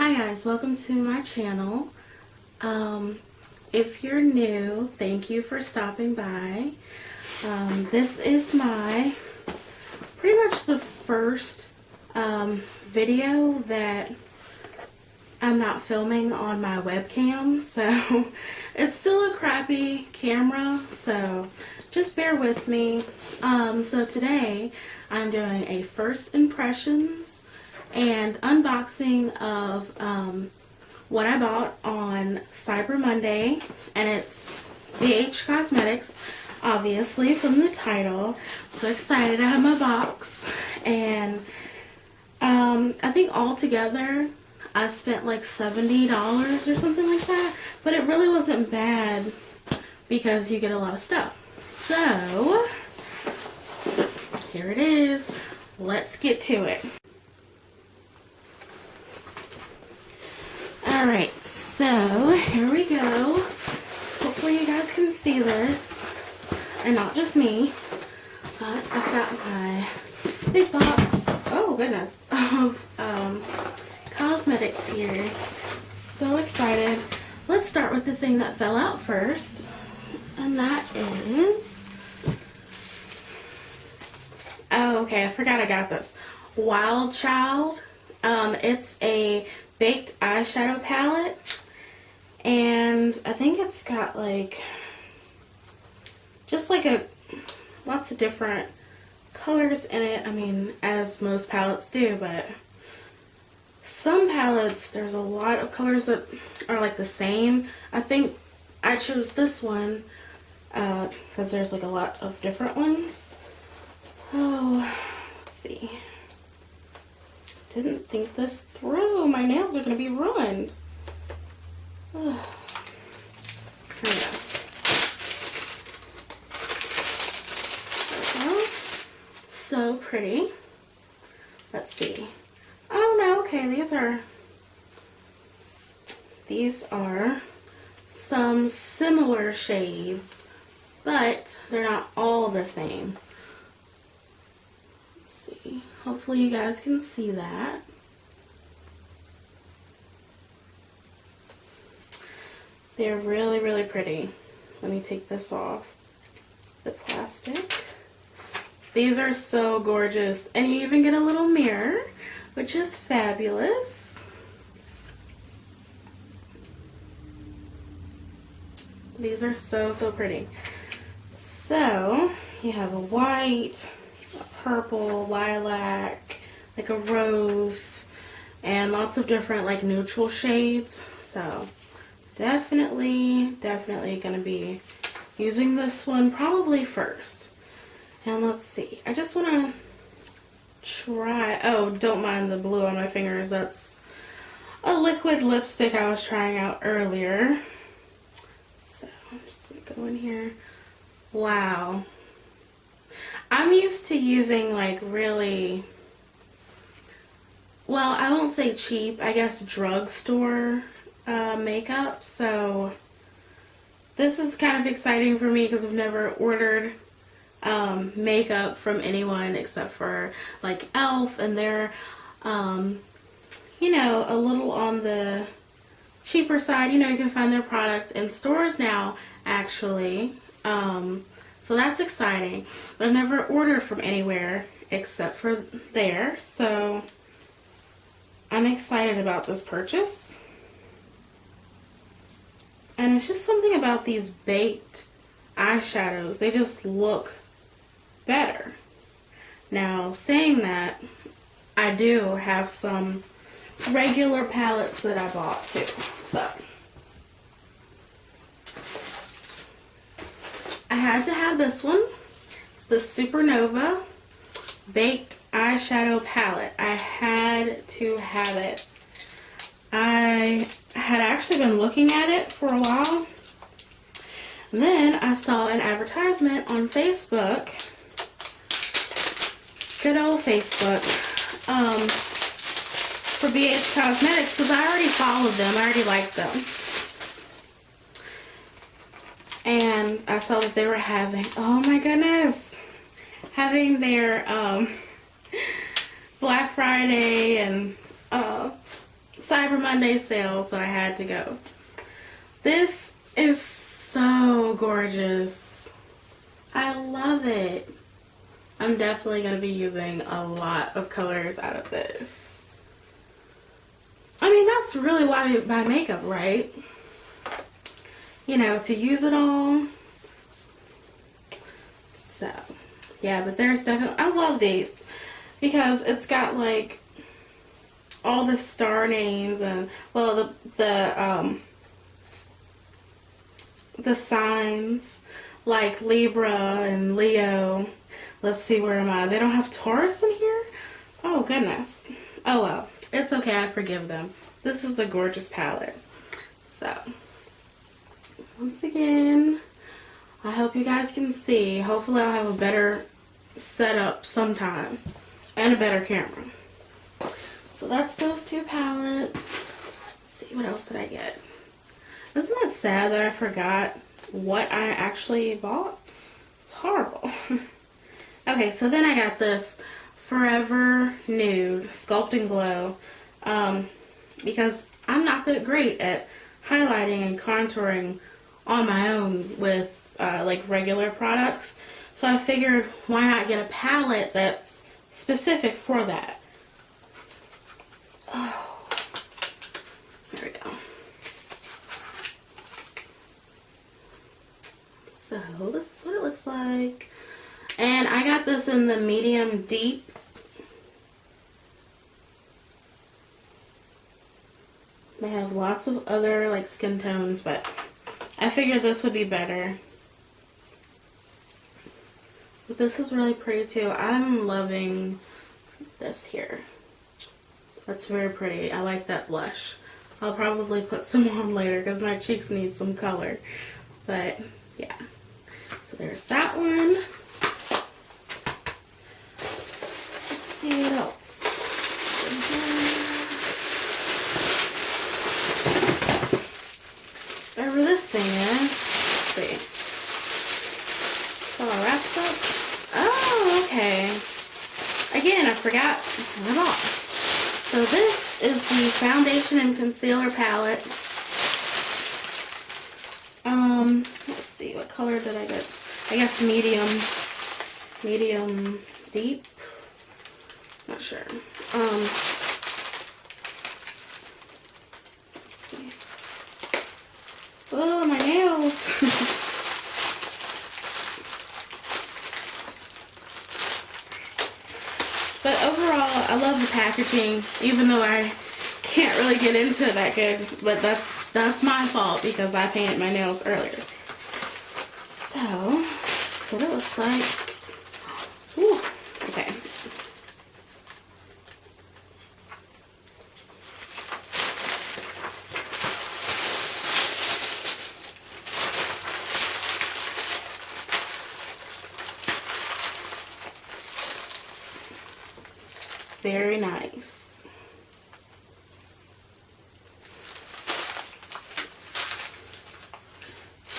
Hi guys, welcome to my channel. If you're new, thank you for stopping by. This is my pretty much the first video that I'm not filming on my webcam, so it's still a crappy camera, so just bear with me. So today I'm doing a first impressions and unboxing of what I bought on Cyber Monday, and it's BH Cosmetics, obviously from the title. I'm so excited. I have my box, and I think altogether I spent like $70 or something like that, but it really wasn't bad because you get a lot of stuff. So here it is. Let's get to it. Alright, so here we go. Hopefully you guys can see this, and not just me, but I've got my big box, oh goodness, of cosmetics here. So excited. Let's start with the thing that fell out first, and that is, oh okay, I forgot I got this. Wild Child. It's a baked eyeshadow palette, and I think it's got like just like lots of different colors in it. I mean, as most palettes do, but some palettes there's a lot of colors that are like the same. I think I chose this one because there's like a lot of different ones. Oh, let's see. Didn't think this through. My nails are going to be ruined. Ugh. Here we go. There we go. So pretty. Let's see. Oh no, okay, these are some similar shades, but they're not all the same. Hopefully you guys can see that. They're really, really pretty. Let me take this off the plastic. These are so gorgeous. And you even get a little mirror, which is fabulous. These are so, so pretty. So, you have a white, purple, lilac, like a rose, and lots of different like neutral shades. So definitely gonna be using this one probably first. And let's see, I just want to try, oh, don't mind the blue on my fingers, that's a liquid lipstick I was trying out earlier. So I'm just gonna go in here. Wow, I'm used to using like really, well, I won't say cheap, I guess drugstore makeup. So this is kind of exciting for me because I've never ordered makeup from anyone except for like e.l.f. and they're, you know, a little on the cheaper side. You know, you can find their products in stores now, actually. So that's exciting, but I've never ordered from anywhere except for there, so I'm excited about this purchase. And it's just something about these baked eyeshadows, they just look better. Now, saying that, I do have some regular palettes that I bought too, so I had to have this one. It's the Supernova Baked Eyeshadow Palette. I had to have it. I had actually been looking at it for a while. And then I saw an advertisement on Facebook. Good old Facebook. For BH Cosmetics, because I already followed them. I already liked them. And I saw that they were having, oh my goodness, having their Black Friday and Cyber Monday sale, so I had to go. This is so gorgeous. I love it. I'm definitely going to be using a lot of colors out of this. I mean, that's really why we buy makeup, right? You know, to use it all. So, yeah, but there's definitely, I love these because it's got like all the star names and, well, the signs like Libra and Leo. Let's see, where am I? They don't have Taurus in here? Oh, goodness. Oh, well. It's okay. I forgive them. This is a gorgeous palette. So, once again, I hope you guys can see. Hopefully, I'll have a better setup sometime. And a better camera. So, that's those two palettes. Let's see, what else did I get? Isn't it sad that I forgot what I actually bought? It's horrible. Okay, so then I got this Forever Nude Sculpt and Glow because I'm not that great at highlighting and contouring on my own with like regular products. So I figured, why not get a palette that's specific for that? Oh, there we go. So this is what it looks like. And I got this in the medium deep. They have lots of other like skin tones, but I figured this would be better. But this is really pretty too. I'm loving this here. That's very pretty. I like that blush. I'll probably put some on later because my cheeks need some color. But yeah. So there's that one. Let's see what else. Whatever this thing is. Let's see. It's all wrapped up. Oh, okay. Again, I forgot what I bought. So this is the foundation and concealer palette. Let's see, what color did I get? I guess medium deep. Not sure. Let's see. Oh, my nails. But overall, I love the packaging, even though I can't really get into it that good. But that's my fault because I painted my nails earlier. So, that's what it looks like. Ooh, okay. Very nice.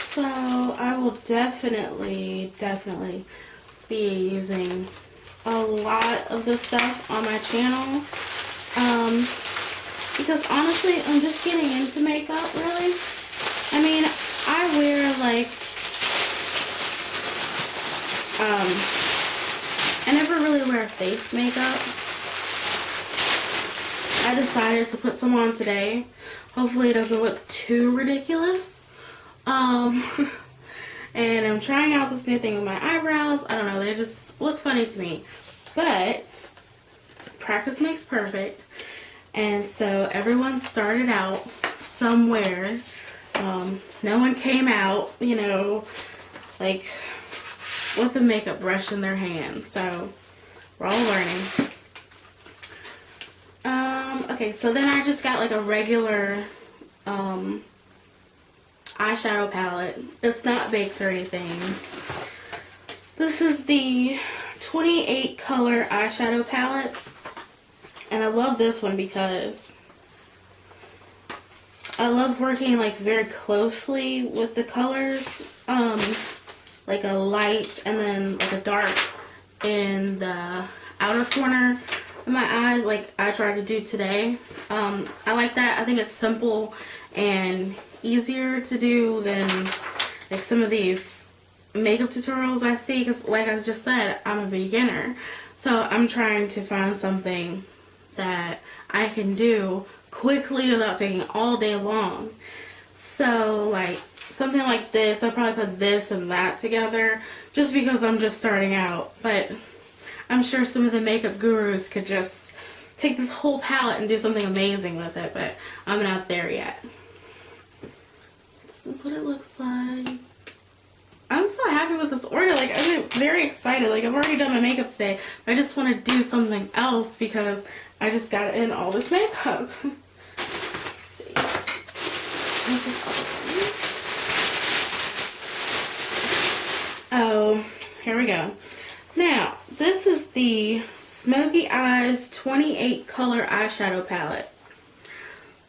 So I will definitely be using a lot of this stuff on my channel. Because honestly, I'm just getting into makeup, really. I mean, I wear like, I never really wear face makeup. I decided to put some on today. Hopefully it doesn't look too ridiculous. And I'm trying out this new thing with my eyebrows. I don't know, they just look funny to me. But practice makes perfect. And so everyone started out somewhere. No one came out, you know, like with a makeup brush in their hand. So we're all learning. Okay, so then I just got like a regular eyeshadow palette. It's not baked or anything. This is the 28 color eyeshadow palette. And I love this one because I love working like very closely with the colors. Like a light and then like a dark in the outer corner. in my eyes like I tried to do today. I like that. I think it's simple and easier to do than like some of these makeup tutorials I see, because like I just said, I'm a beginner. So I'm trying to find something that I can do quickly without taking all day long. So like something like this, I'll probably put this and that together just because I'm just starting out. But I'm sure some of the makeup gurus could just take this whole palette and do something amazing with it, but I'm not there yet. This is what it looks like. I'm so happy with this order. Like, I'm very excited. Like, I've already done my makeup today. I just want to do something else because I just got in all this makeup. Let's see. Oh, here we go. Now, this is the Smoky Eyes 28 color eyeshadow palette.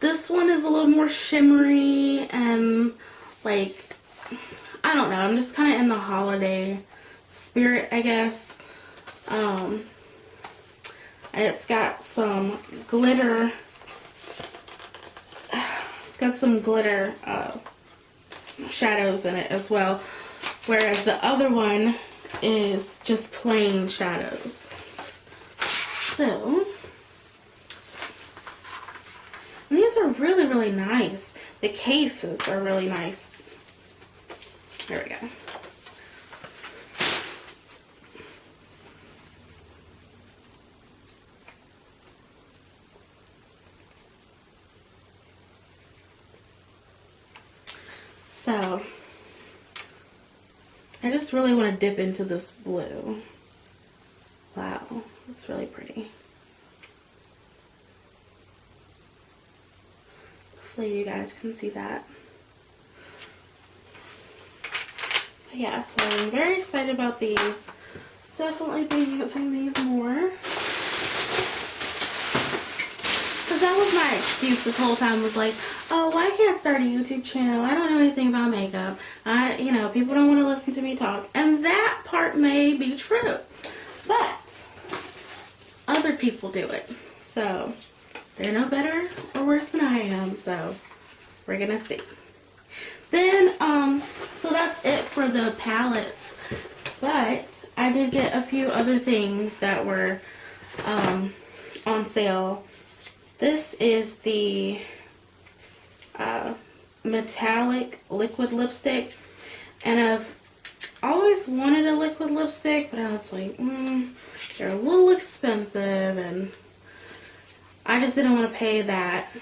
This one is a little more shimmery and like, I don't know, I'm just kind of in the holiday spirit, I guess. It's got some glitter. It's got some glitter shadows in it as well, whereas the other one is just plain shadows. So, and these are really, really nice. The cases are really nice. There we go. So, I just really want to dip into this blue. Wow, that's really pretty. Hopefully you guys can see that. But yeah, so I'm very excited about these. Definitely be using these more. Because that was my excuse this whole time, was like, oh, I can't start a YouTube channel. I don't know anything about makeup. You know, people don't want to listen to me talk. And that part may be true. But other people do it. So they're no better or worse than I am. So we're going to see. Then, so that's it for the palettes. But I did get a few other things that were on sale. This is the metallic liquid lipstick, and I've always wanted a liquid lipstick, but I was like, they're a little expensive, and I just didn't want to pay that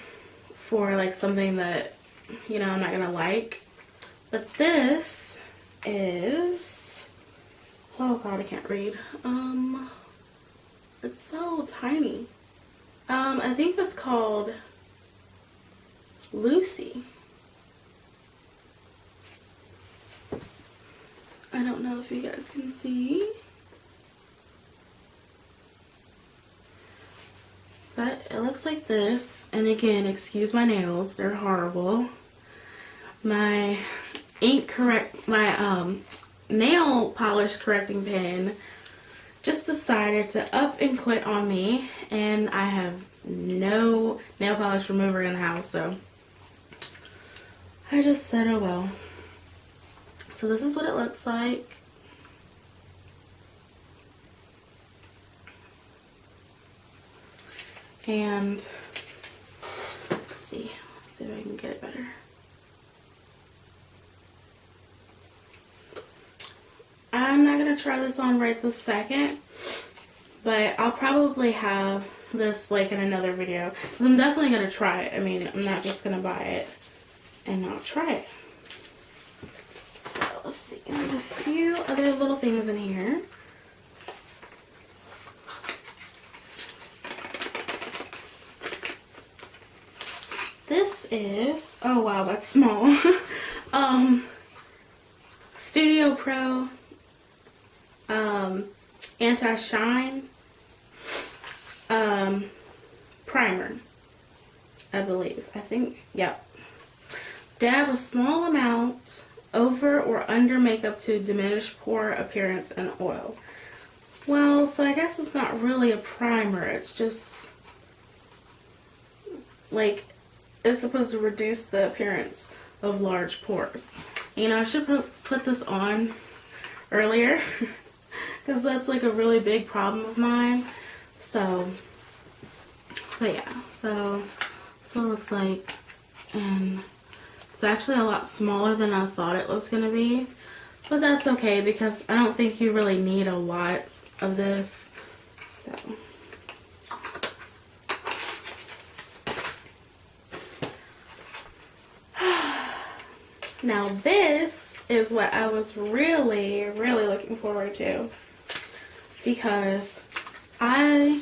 for like something that, you know, I'm not gonna like. But this is, oh god, I can't read. It's so tiny. I think it's called Lucy. I don't know if you guys can see. But it looks like this. And again, excuse my nails, they're horrible. My nail polish correcting pen just decided to up and quit on me, and I have no nail polish remover in the house, so I just said, oh well. So this is what it looks like. And let's see if I can get it better. I'm not going to try this on right this second, but I'll probably have this like in another video, because I'm definitely going to try it. I mean, I'm not just going to buy it and not try it. So let's see, there's a few other little things in here. This is, oh wow, that's small. Studio Pro anti-shine primer, I believe. I think, yep. Dab a small amount over or under makeup to diminish pore appearance and oil. Well, so I guess it's not really a primer. It's just like, it's supposed to reduce the appearance of large pores. You know, I should put this on earlier because that's like a really big problem of mine. So, but yeah, so that's what it looks like. And it's actually a lot smaller than I thought it was going to be. But that's okay because I don't think you really need a lot of this. So. Now this is what I was really, really looking forward to. Because I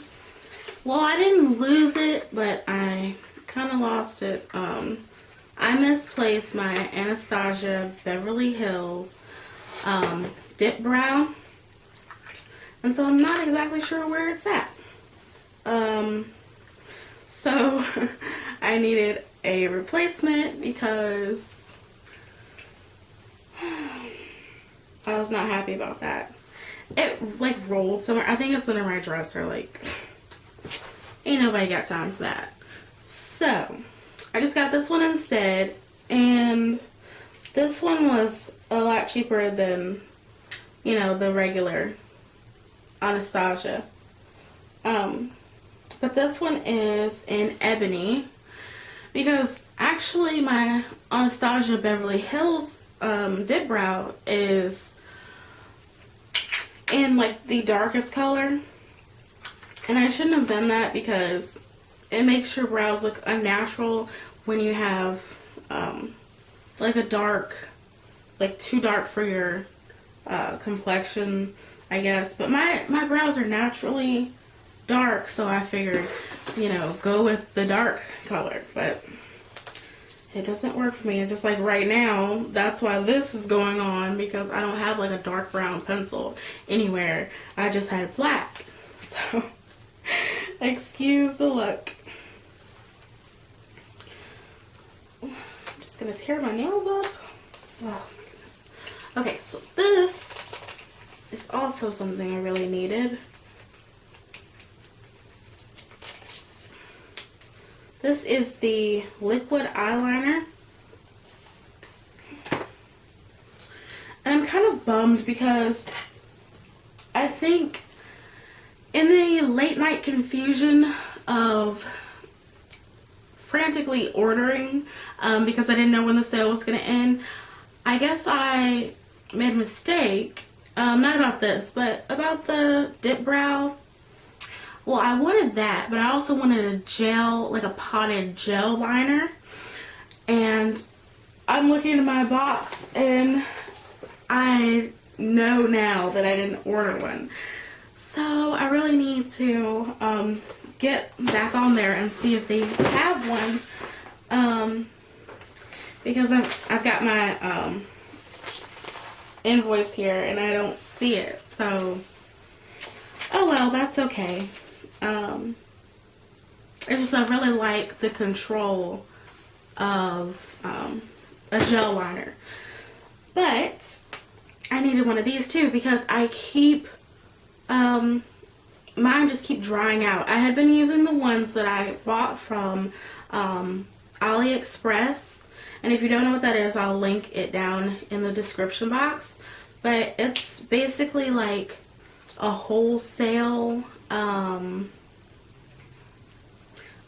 didn't lose it, but I kind of lost it. I misplaced my Anastasia Beverly Hills dip brow, and so I'm not exactly sure where it's at. So I needed a replacement because I was not happy about that. It like rolled somewhere. I think it's under my dresser. Like, ain't nobody got time for that. So I just got this one instead, and this one was a lot cheaper than, you know, the regular Anastasia. But this one is in ebony because actually my Anastasia Beverly Hills dip brow is in like the darkest color, and I shouldn't have done that because it makes your brows look unnatural when you have like a dark, like too dark for your complexion, I guess. But my brows are naturally dark, so I figured, you know, go with the dark color. But it doesn't work for me. And just like right now, that's why this is going on, because I don't have like a dark brown pencil anywhere. I just had black. So excuse the look. I'm just gonna tear my nails up. Oh my goodness. Okay, so this is also something I really needed. This is the liquid eyeliner. And I'm kind of bummed because I think in the late night confusion of frantically ordering, because I didn't know when the sale was going to end, I guess I made a mistake. Not about this, but about the dip brow. Well, I wanted that, but I also wanted a gel, like a potted gel liner. And I'm looking at my box, and I know now that I didn't order one. So I really need to get back on there and see if they have one. Because I've got my invoice here, and I don't see it. So, oh well, that's okay. It's just I really like the control of a gel liner, but I needed one of these too because I keep mine just keep drying out. I had been using the ones that I bought from AliExpress, and if you don't know what that is, I'll link it down in the description box. But it's basically like a wholesale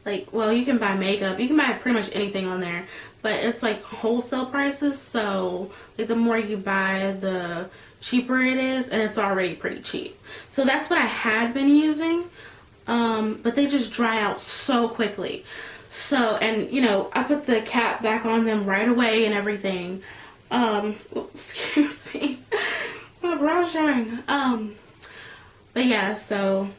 like, well, you can buy makeup, you can buy pretty much anything on there, but it's like wholesale prices, so like the more you buy, the cheaper it is, and it's already pretty cheap. So that's what I had been using, but they just dry out so quickly. So, and you know, I put the cap back on them right away and everything. Excuse me, my brow's showing. But yeah, so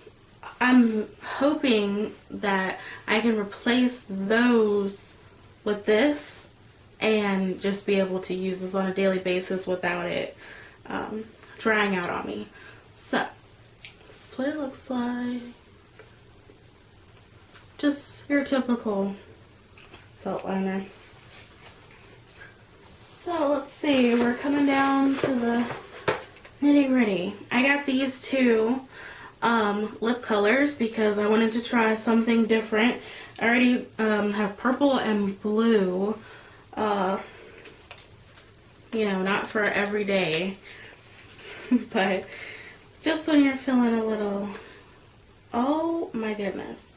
I'm hoping that I can replace those with this and just be able to use this on a daily basis without it drying out on me. So, that's what it looks like. Just your typical felt liner. So, let's see. We're coming down to the nitty gritty. I got these two lip colors because I wanted to try something different. I already have purple and blue, you know, not for every day, but just when you're feeling a little, oh my goodness.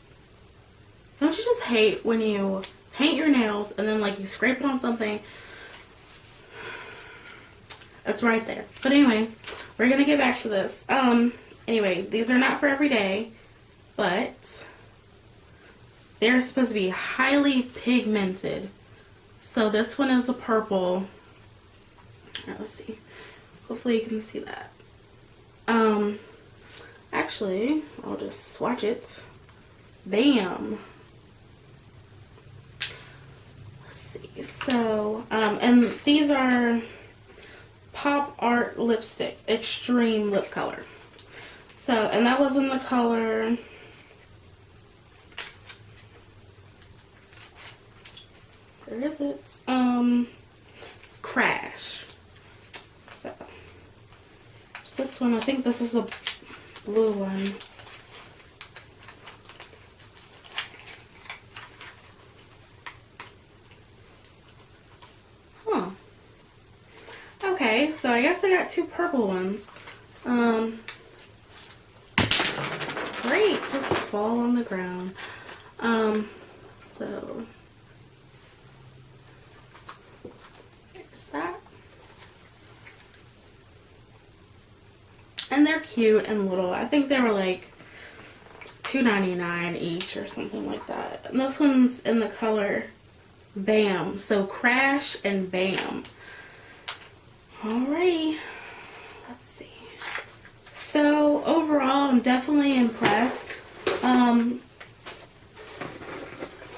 Don't you just hate when you paint your nails and then like you scrape it on something? It's right there. But anyway, we're gonna get back to this. Anyway, these are not for every day, but they're supposed to be highly pigmented. So this one is a purple. Let's see. Hopefully you can see that. Actually, I'll just swatch it. Bam. Let's see. So, and these are Pop Art Lipstick Extreme Lip Color. So, and that was in the color where is it? Crash. So, it's this one. I think this is a blue one. Huh. Okay, so I guess I got two purple ones. Great, just fall on the ground. So there's that. And they're cute and little. I think they were like $2.99 each or something like that. And this one's in the color Bam. So Crash and Bam. Alrighty. Let's see. So overall, I'm definitely impressed.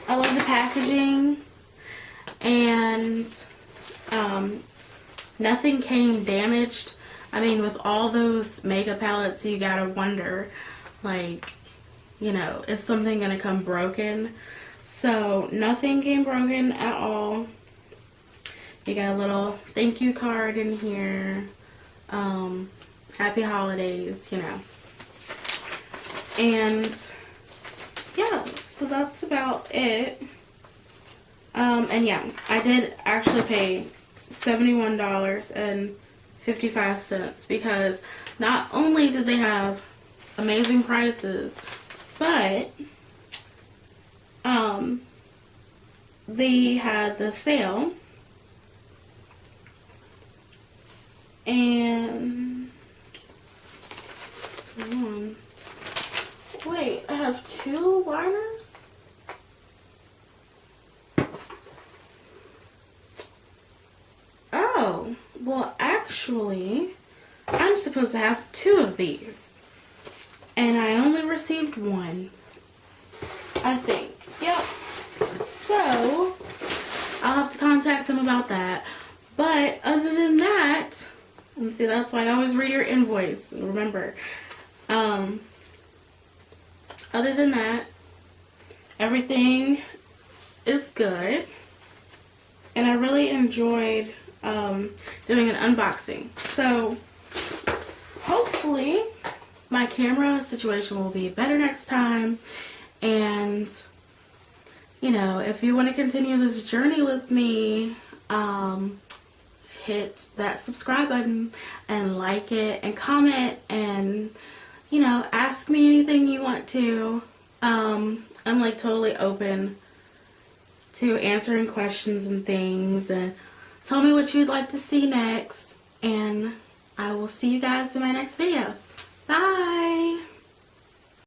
I love the packaging, and nothing came damaged. I mean, with all those makeup palettes, you gotta wonder, like, you know, is something gonna come broken? So nothing came broken at all. You got a little thank you card in here. Happy holidays, you know. And yeah, so that's about it. And yeah, I did actually pay $71.55 because not only did they have amazing prices, but they had the sale. And wait, I have two liners? Oh, well actually, I'm supposed to have two of these. And I only received one, I think. Yep. So, I'll have to contact them about that. But other than that, and see, that's why I always read your invoice. Remember, other than that, everything is good. And I really enjoyed doing an unboxing. So, hopefully, my camera situation will be better next time. And, you know, if you want to continue this journey with me, hit that subscribe button and like it and comment and, you know, ask me anything you want to. I'm like totally open to answering questions and things, and tell me what you'd like to see next, and I will see you guys in my next video.